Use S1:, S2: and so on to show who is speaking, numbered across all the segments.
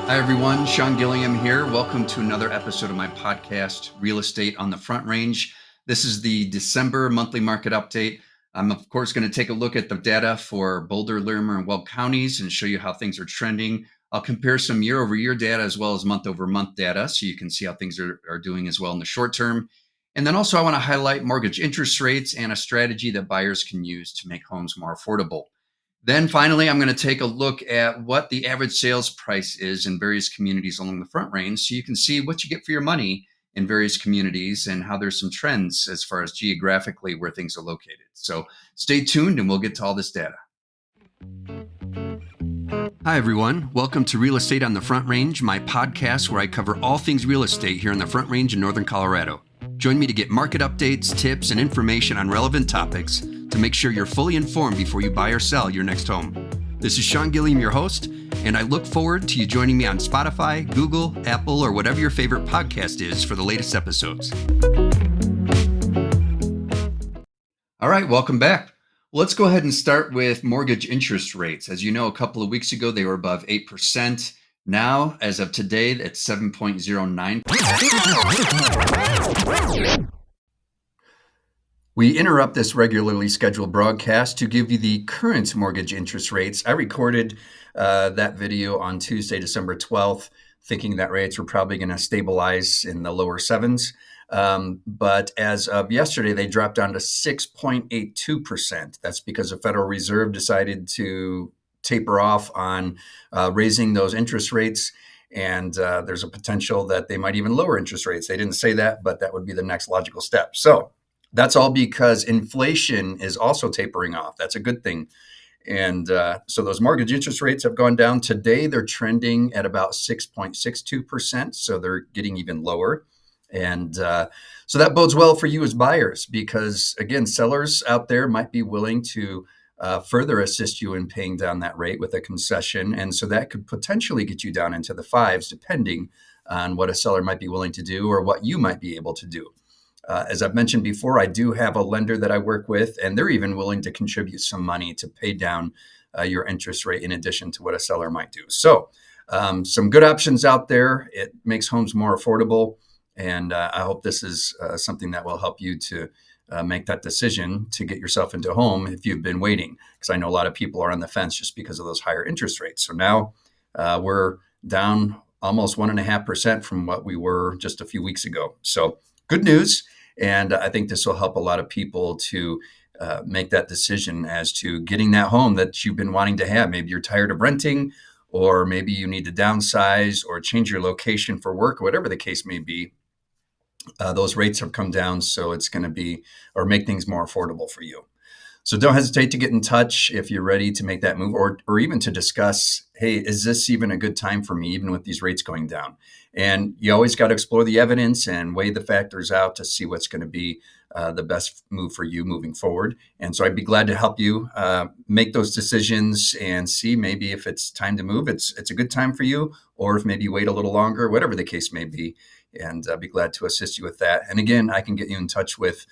S1: Hi, everyone. Sean Gilliam here. Welcome to another episode of my podcast, Real Estate on the Front Range. This is the December monthly market update. I'm, of course, going to take a look at the data for Boulder, Larimer, and Weld counties and show you how things are trending. I'll compare some year-over-year data as well as month-over-month data so you can see how things are doing as well in the short term. And then also I want to highlight mortgage interest rates and a strategy that buyers can use to make homes more affordable. Then finally, I'm going to take a look at what the average sales price is in various communities along the Front Range so you can see what you get for your money in various communities and how there's some trends as far as geographically where things are located. So stay tuned and we'll get to all this data. Hi, everyone. Welcome to Real Estate on the Front Range, my podcast where I cover all things real estate here on the Front Range in Northern Colorado. Join me to get market updates, tips, and information on relevant topics to make sure you're fully informed before you buy or sell your next home. This is Sean Gilliam, your host, and I look forward to you joining me on Spotify, Google, Apple, or whatever your favorite podcast is for the latest episodes. All right, welcome back. Let's go ahead and start with mortgage interest rates. As you know, a couple of weeks ago, they were above 8%. Now, as of today, it's 7.09%. We interrupt this regularly scheduled broadcast to give you the current mortgage interest rates. I recorded that video on Tuesday, December 12th, thinking that rates were probably going to stabilize in the lower sevens. But as of yesterday, they dropped down to 6.82%. That's because the Federal Reserve decided to taper off on raising those interest rates. And there's a potential that they might even lower interest rates. They didn't say that, but that would be the next logical step. So that's all because inflation is also tapering off. That's a good thing. And so those mortgage interest rates have gone down. Today, they're trending at about 6.62%. So they're getting even lower. And so that bodes well for you as buyers because, again, sellers out there might be willing to further assist you in paying down that rate with a concession. And so that could potentially get you down into the fives, depending on what a seller might be willing to do or what you might be able to do. As I've mentioned before, I do have a lender that I work with, and they're even willing to contribute some money to pay down your interest rate in addition to what a seller might do. So some good options out there. It makes homes more affordable. And I hope this is something that will help you to make that decision to get yourself into a home if you've been waiting, because I know a lot of people are on the fence just because of those higher interest rates. So now we're down almost 1.5% from what we were just a few weeks ago. So good news. And I think this will help a lot of people to make that decision as to getting that home that you've been wanting to have. Maybe you're tired of renting, or maybe you need to downsize or change your location for work, or whatever the case may be. Those rates have come down, so it's going to be or make things more affordable for you. So don't hesitate to get in touch if you're ready to make that move or even to discuss, hey, is this even a good time for me, even with these rates going down? And you always got to explore the evidence and weigh the factors out to see what's going to be the best move for you moving forward. And so I'd be glad to help you make those decisions and see maybe if it's time to move, it's a good time for you, or if maybe you wait a little longer, whatever the case may be. And I'd be glad to assist you with that. And again, I can get you in touch with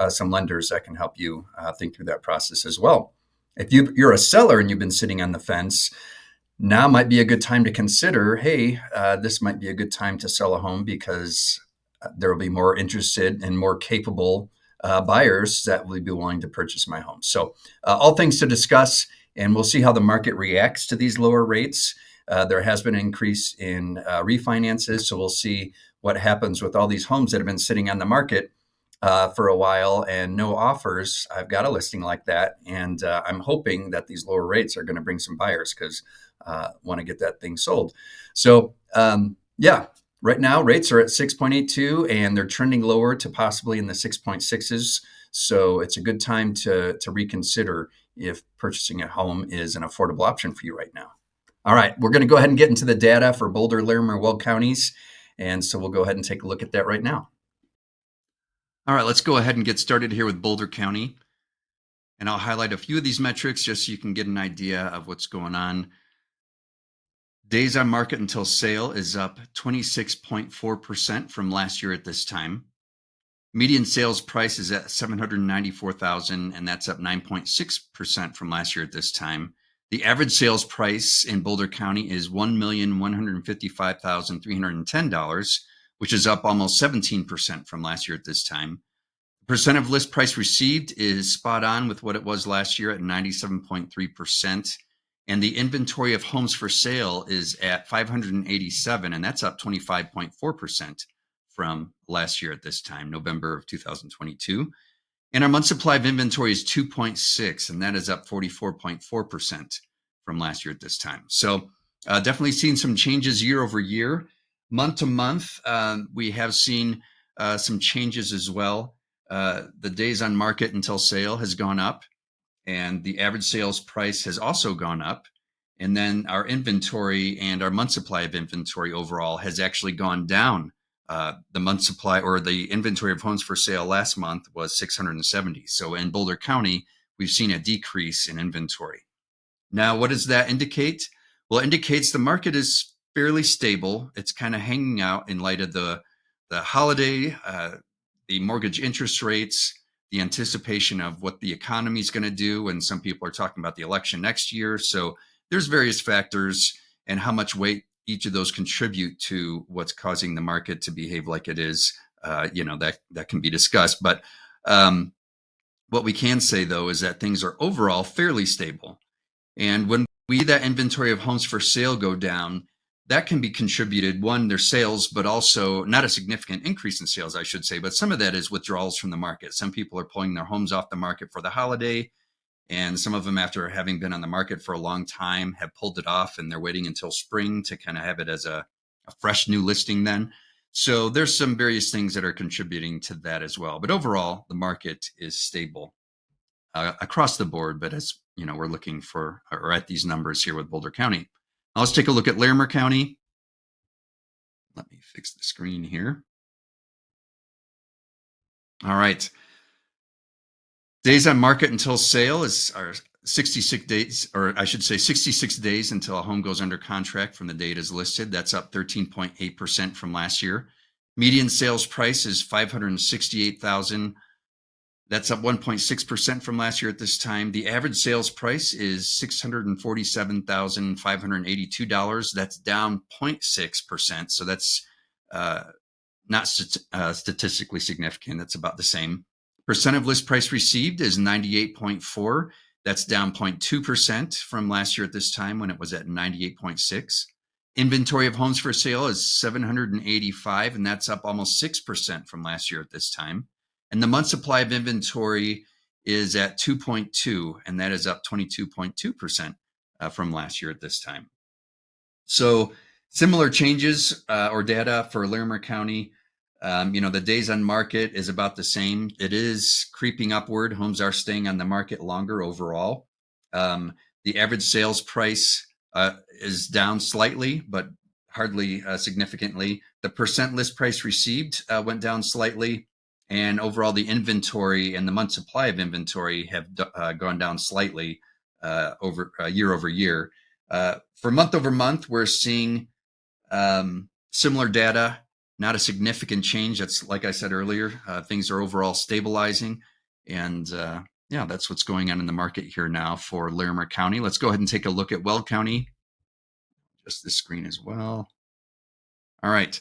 S1: some lenders that can help you think through that process as well. If you're a seller and you've been sitting on the fence, now might be a good time to consider, hey, this might be a good time to sell a home because there will be more interested and more capable buyers that will be willing to purchase my home. So all things to discuss, and we'll see how the market reacts to these lower rates. There has been an increase in refinances, so we'll see what happens with all these homes that have been sitting on the market for a while and no offers. I've got a listing like that, and I'm hoping that these lower rates are going to bring some buyers because I want to get that thing sold. So right now rates are at 6.82 and they're trending lower to possibly in the 6.6s. So it's a good time to reconsider if purchasing a home is an affordable option for you right now. All right, we're going to go ahead and get into the data for Boulder, Larimer, Weld counties. And so we'll go ahead and take a look at that right now. All right, let's go ahead and get started here with Boulder County. And I'll highlight a few of these metrics just so you can get an idea of what's going on. Days on market until sale is up 26.4% from last year at this time. Median sales price is at $794,000, and that's up 9.6% from last year at this time. The average sales price in Boulder County is $1,155,310, which is up almost 17% from last year at this time. Percent of list price received is spot on with what it was last year at 97.3%. And the inventory of homes for sale is at 587, and that's up 25.4% from last year at this time, November of 2022. And our month supply of inventory is 2.6, and that is up 44.4% from last year at this time. So definitely seen some changes year over year. Month to month, we have seen some changes as well. The days on market until sale has gone up, and the average sales price has also gone up. And then our inventory and our month supply of inventory overall has actually gone down. The month supply or the inventory of homes for sale last month was 670. So in Boulder County, we've seen a decrease in inventory. Now, what does that indicate? Well, it indicates the market is fairly stable. It's kind of hanging out in light of the holiday, the mortgage interest rates, the anticipation of what the economy is going to do. And some people are talking about the election next year. So there's various factors and how much weight each of those contribute to what's causing the market to behave like it is. That can be discussed. But what we can say, though, is that things are overall fairly stable. And when we see that inventory of homes for sale go down, that can be contributed, one, their sales, but also not a significant increase in sales, I should say, but some of that is withdrawals from the market. Some people are pulling their homes off the market for the holiday, and some of them, after having been on the market for a long time, have pulled it off, and they're waiting until spring to kind of have it as a fresh new listing then. So there's some various things that are contributing to that as well. But overall, the market is stable across the board. But as you know, we're looking for or at these numbers here with Boulder County. Now let's take a look at Larimer County. Let me fix the screen here. All right. Days on market until sale are 66 days, or I should say 66 days until a home goes under contract from the date is listed. That's up 13.8% from last year. Median sales price is $568,000. That's up 1.6% from last year at this time. The average sales price is $647,582. That's down 0.6%. So that's not statistically significant. That's about the same. Percent of list price received is 98.4. That's down 0.2% from last year at this time when it was at 98.6. Inventory of homes for sale is 785, and that's up almost 6% from last year at this time. And the month supply of inventory is at 2.2, and that is up 22.2% from last year at this time. So similar changes or data for Larimer County. The days on market is about the same. It is creeping upward. Homes are staying on the market longer overall. The average sales price is down slightly, but hardly significantly. The percent list price received went down slightly. And overall, the inventory and the month supply of inventory have gone down slightly over year over year. For month over month, we're seeing similar data, not a significant change. That's like I said earlier, things are overall stabilizing. And that's what's going on in the market here now for Larimer County. Let's go ahead and take a look at Weld County. Just this screen as well. All right,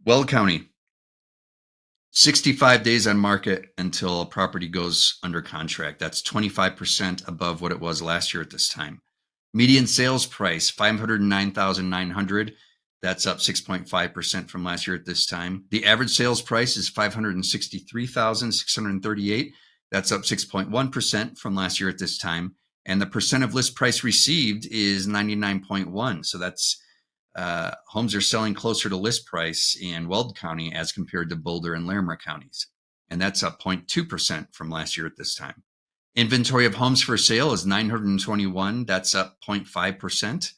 S1: Weld County. 65 days on market until a property goes under contract. That's 25% above what it was last year at this time. Median sales price, $509,900. That's up 6.5% from last year at this time. The average sales price is $563,638. That's up 6.1% from last year at this time. And the percent of list price received is 99.1. So that's homes are selling closer to list price in Weld County as compared to Boulder and Larimer counties. And that's up 0.2% from last year at this time. Inventory of homes for sale is 921. That's up 0.5%.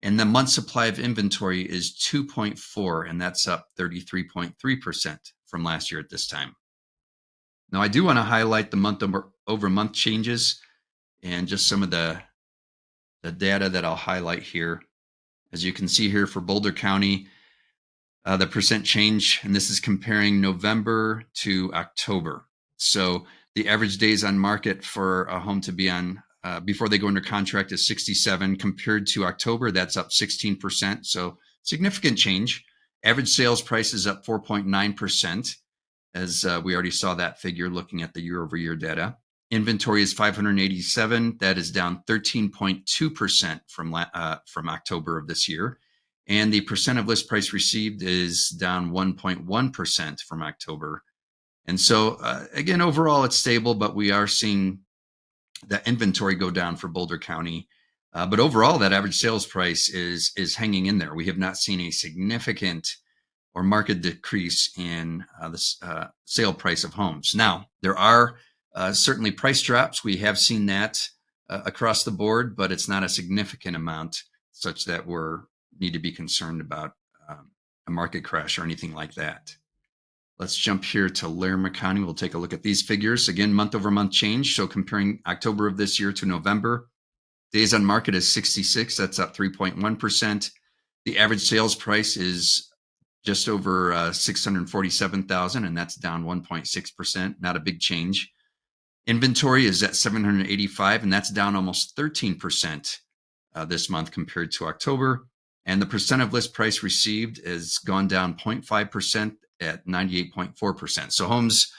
S1: And the month supply of inventory is 2.4, and that's up 33.3% from last year at this time. Now, I do want to highlight the month over month changes and just some of the data that I'll highlight here. As you can see here for Boulder County, the percent change, and this is comparing November to October. So the average days on market for a home to be on before they go under contract is 67. Compared to October, that's up 16%. So significant change. Average sales price is up 4.9%, as we already saw that figure looking at the year-over-year data. Inventory is 587. That is down 13.2% from October of this year. And the percent of list price received is down 1.1% from October. And so, again, overall, it's stable, but we are seeing that inventory go down for Boulder County. But overall, that average sales price is hanging in there. We have not seen a significant or market decrease in the sale price of homes. Now, there are certainly price drops. We have seen that across the board, but it's not a significant amount such that we need to be concerned about a market crash or anything like that. Let's jump here to Larimer County. We'll take a look at these figures. Again, month over month change. So comparing October of this year to November, days on market is 66. That's up 3.1%. The average sales price is just over 647,000, and that's down 1.6%. Not a big change. Inventory is at 785, and that's down almost 13% this month compared to October. And the percent of list price received has gone down 0.5% at 98.4%. So homes,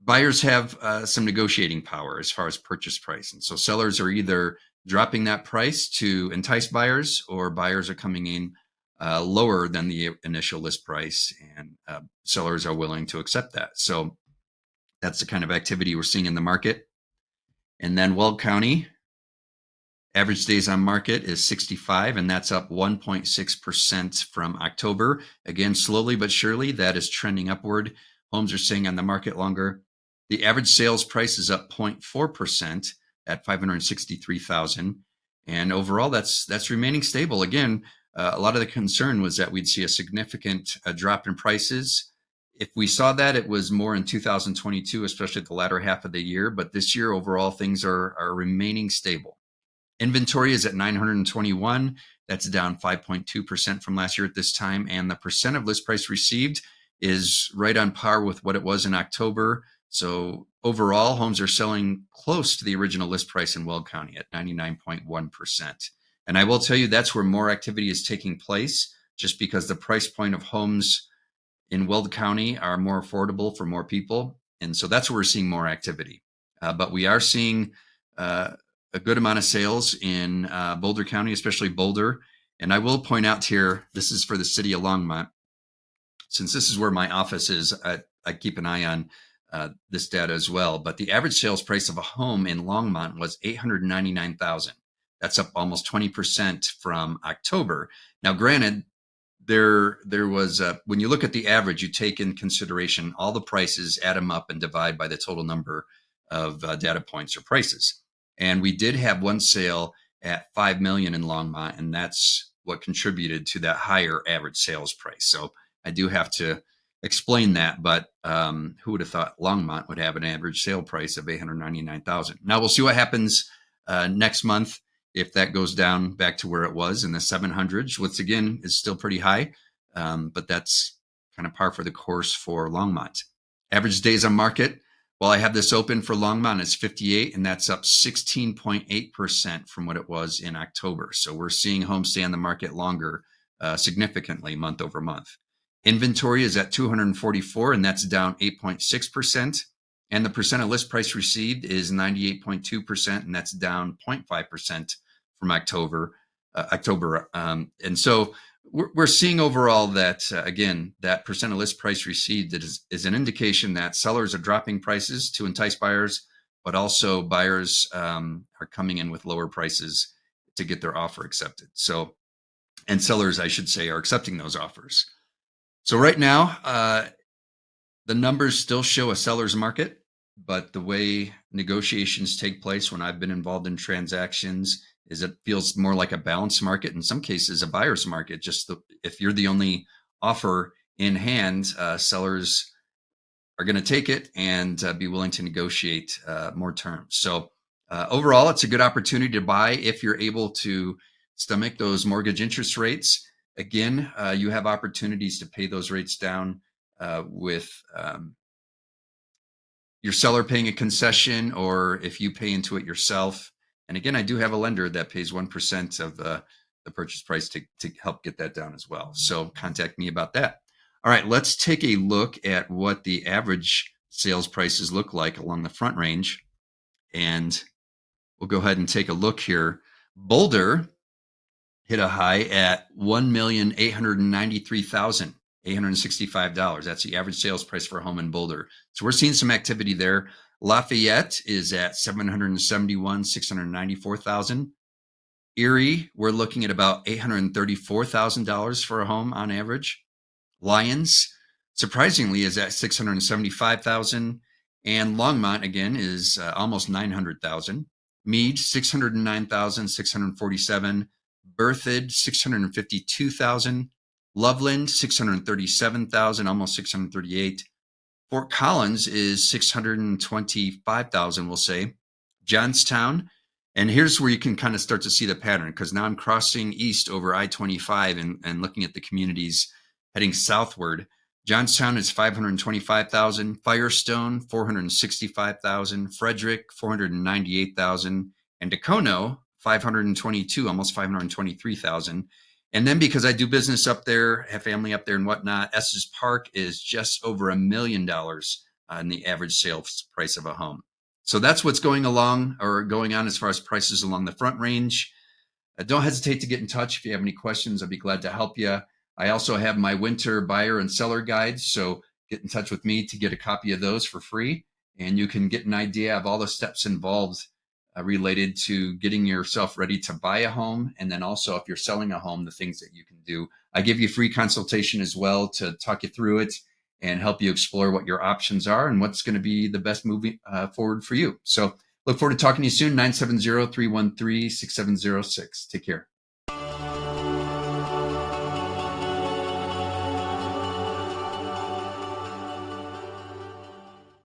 S1: buyers have some negotiating power as far as purchase price. And so sellers are either dropping that price to entice buyers, or buyers are coming in lower than the initial list price, and sellers are willing to accept that. So that's the kind of activity we're seeing in the market. And then Weld County, average days on market is 65, and that's up 1.6% from October. Again, slowly but surely, that is trending upward. Homes are staying on the market longer. The average sales price is up 0.4% at 563,000. And overall, that's remaining stable. Again, a lot of the concern was that we'd see a significant drop in prices. If we saw that, it was more in 2022, especially at the latter half of the year. But this year, overall, things are remaining stable. Inventory is at 921. That's down 5.2% from last year at this time. And the percent of list price received is right on par with what it was in October. So overall, homes are selling close to the original list price in Weld County at 99.1%. And I will tell you, that's where more activity is taking place, just because the price point of homes in Weld County are more affordable for more people. And so that's where we're seeing more activity. But we are seeing a good amount of sales in Boulder County, especially Boulder. And I will point out here, this is for the city of Longmont. Since this is where my office is, I keep an eye on this data as well. But the average sales price of a home in Longmont was $899,000. That's up almost 20% from October. Now, granted, there was when you look at the average, you take in consideration all the prices, add them up, and divide by the total number of data points or prices. And we did have one sale at $5 million in Longmont, and that's what contributed to that higher average sales price. So I do have to explain that, but who would have thought Longmont would have an average sale price of $899,000? Now we'll see what happens next month, if that goes down back to where it was in the 700s, which again is still pretty high, but that's kind of par for the course for Longmont. Average days on market, while I have this open for Longmont, it's 58, and that's up 16.8% from what it was in October. So we're seeing homes stay on the market longer, significantly month over month. Inventory is at 244, and that's down 8.6%. And the percent of list price received is 98.2%, and that's down 0.5% from October. And so we're seeing overall that, again, that percent of list price received is an indication that sellers are dropping prices to entice buyers, but also buyers are coming in with lower prices to get their offer accepted. So, and sellers, I should say, are accepting those offers. So right now, the numbers still show a seller's market, but the way negotiations take place when I've been involved in transactions is it feels more like a balanced market. In some cases, a buyer's market. If you're the only offer in hand, sellers are going to take it and be willing to negotiate more terms. So overall, it's a good opportunity to buy if you're able to stomach those mortgage interest rates. Again, you have opportunities to pay those rates down with your seller paying a concession or if you pay into it yourself. And again, I do have a lender that pays 1% of the purchase price to help get that down as well. So contact me about that. All right, let's take a look at what the average sales prices look like along the Front Range. And we'll go ahead and take a look here. Boulder hit a high at $1,893,865. That's the average sales price for a home in Boulder. So we're seeing some activity there. Lafayette is at $771,694,000. Erie, we're looking at about $834,000 for a home on average. Lyons, surprisingly, is at $675,000, and Longmont again is almost $900,000. Meade, $609,647. Berthoud, $652,000. Loveland, $637,000, almost $638,000. Fort Collins is $625,000, we'll say. Johnstown, and here's where you can kind of start to see the pattern, because now I'm crossing east over I-25 and looking at the communities heading southward. Johnstown is $525,000. Firestone, $465,000. Frederick, $498,000. And Dacono, $522,000, almost $523,000. And then because I do business up there, have family up there and whatnot, Estes Park is just over $1 million in the average sales price of a home. So that's what's going on as far as prices along the Front Range. Don't hesitate to get in touch if you have any questions. I'd be glad to help you. I also have my winter buyer and seller guides, so get in touch with me to get a copy of those for free, and you can get an idea of all the steps involved related to getting yourself ready to buy a home, and then also if you're selling a home, the things that you can do. I give you a free consultation as well to talk you through it and help you explore what your options are and what's going to be the best move forward for you. So look forward to talking to you soon. 970-313-6706. Take care.